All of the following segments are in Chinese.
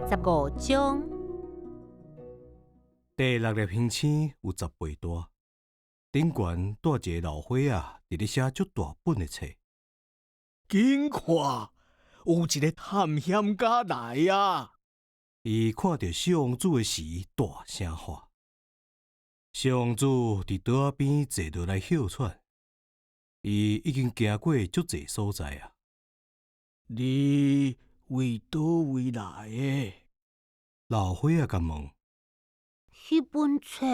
15章。第6粒星星有10倍大，顶悬带一个老伙仔伫咧写足大本的册。紧看，有一个探险家来啊！伊看到小王子的时，大声喊。小王子伫桌仔边坐落来哮喘，伊已经行过足侪所在啊。你为倒位来的？老伙仔甲问。迄本册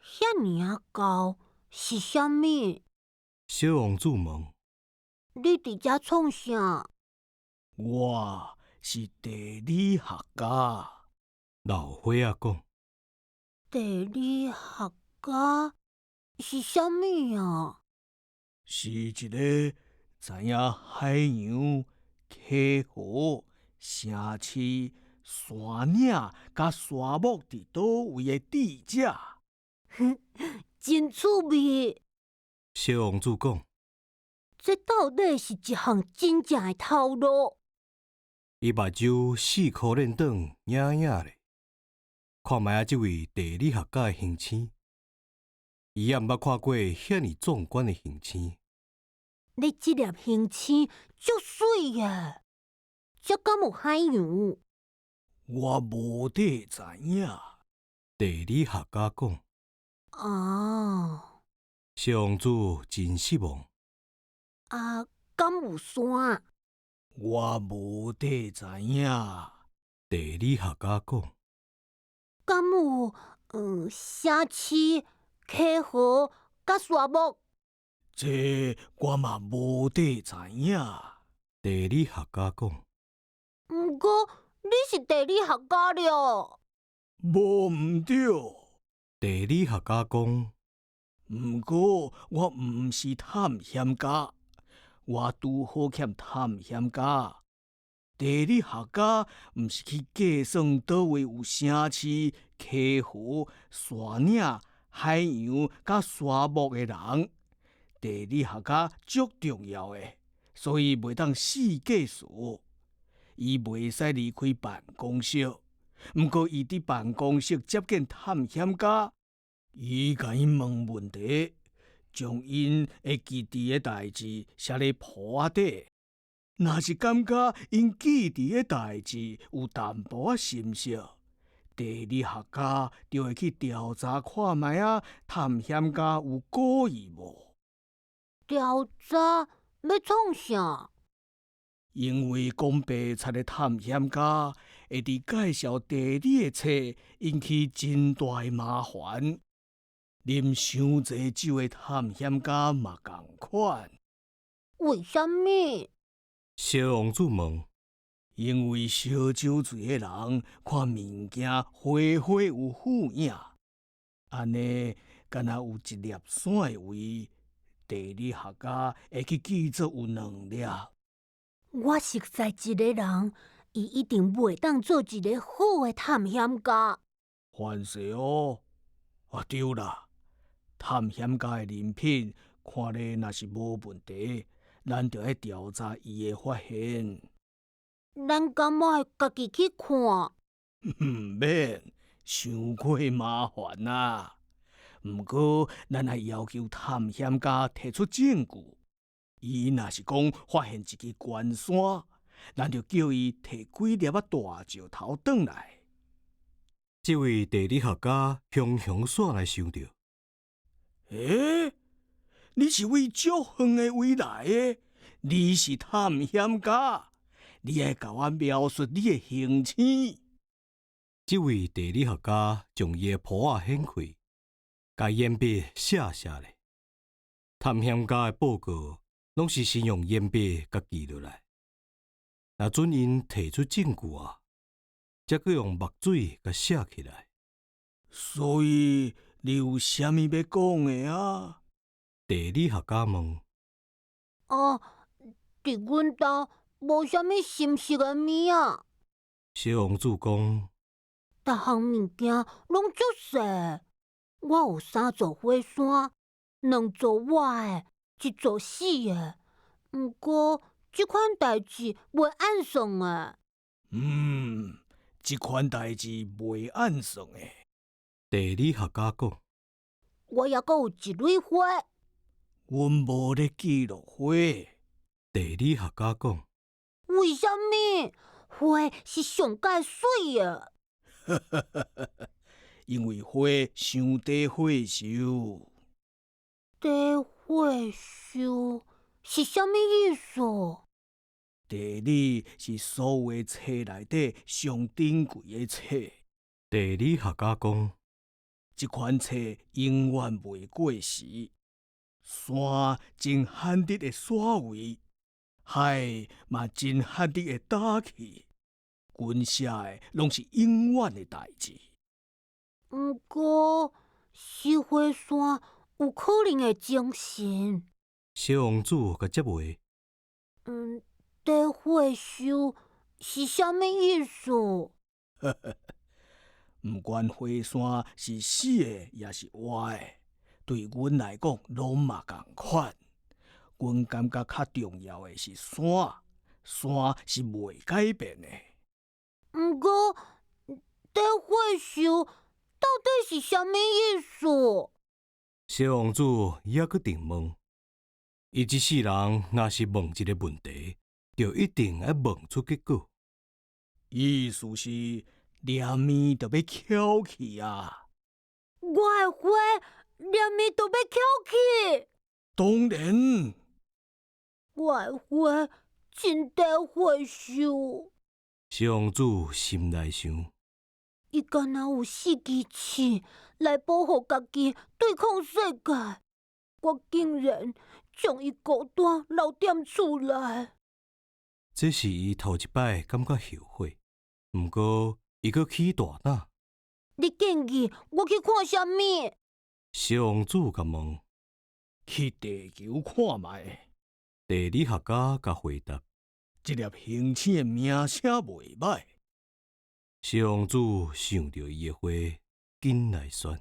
遐尔厚，是啥物？小王子问。你伫遮创啥？我是地理学家。老伙仔讲。地理学家是啥物啊？是一个知影海洋、溪河、城市、山岭甲沙漠伫倒位的智者。真趣味！小王子讲。这到底是一项真正的头路。伊目睭4颗链长影影咧，看卖这位地理学家的形青，伊也毋捌看过遐尼壮观的形青。你这粒形青足水的，这敢有海洋？我无得知影。地理学家讲。啊！小王子真失望。啊，敢有山？我无得知影。地理学家讲。敢有城市、溪河甲沙漠？这我嘛无得知影。地理学家讲。毋过你是地理学家了。无毋对。地理学家讲。毋过我毋是探险家，我拄好欠探险家。地理学家毋是去计算倒位有城市、溪河、山岭、海洋甲沙漠的人。地理学家足重要的，所以袂当死计数。伊袂使离开办公室，毋过伊伫办公室接见探险家。伊甲因问问题，将因会记伫的代志写咧簿仔底。若是感觉因记伫的代志有淡薄仔深色，地理学家就会去调查看卖啊，探险家有故意无？调查要创啥？因为讲白贼的探险家会伫介绍地理的册引起真大的麻烦。啉伤济酒的探险家嘛同款。为什么？小王子问。因为烧酒醉的人看物件花花有腐影，安尼敢若有一粒散的位，地理学家会去记做有2粒。我熟悉一个人，伊一定袂当做一个好的探险家。凡事哦，对啦。探险家的人品，看咧若是无问题，咱就要调查伊的发现。咱敢要家己去看？毋免，伤过麻烦啊。毋过，咱还要求探险家提出证据。伊若是讲发现一支悬山，咱就叫伊摕几粒大石头转来。这位地理学家雄雄煞来想着。你是为足远的位来的？你是探险家？你爱甲我描述你的行程。这位地理学家将伊的簿仔掀开，甲铅笔写咧。探险家的报告拢是先用铅笔甲记落来，若准因提出证据啊，才阁用墨水甲写起来。所以你有啥物要讲的啊？地理学家问。伫阮兜无啥物深色的物啊。小王子讲。逐项物件拢足细，我有3座火山，2座活的，1座死的。毋过即款代志袂按算的。即款代志袂按算诶。地理学家讲，我也阁有一蕊花。阮无咧记录花，地理学家讲，为什么花是上介水的？因为花伤地火烧。地火烧是啥物意思？地理是所有诶册内底上珍贵诶册，地理学家讲，即款册永远袂过时。山真罕得诶刷位，海嘛真罕得诶打气，阮写诶拢是永远诶代志。毋过石灰山有可能会精神。小王子甲接话，地火烧是啥物意思？毋管火山是死诶，也是活诶，对阮来讲拢嘛共款。阮感觉较重要诶是山，山是袂改变诶。毋过地火烧到底是啥物意思？小王子还阁定问。伊一世人若是问一个问题，就一定要问出结果。意思是连面就要翘起啊！我的花连面都要翘起，当然，我的花真地火烧。小王子心内想：伊敢若有四支刺来保护家己对抗世界，我竟然将伊孤单留踮厝内。这是伊头一摆感觉后悔，毋过伊阁起大胆。你建议我去看啥物？小王子甲问，去地球看卖，地理学家甲回答。一粒星星的名声袂歹。小王子想着伊的话，紧来选。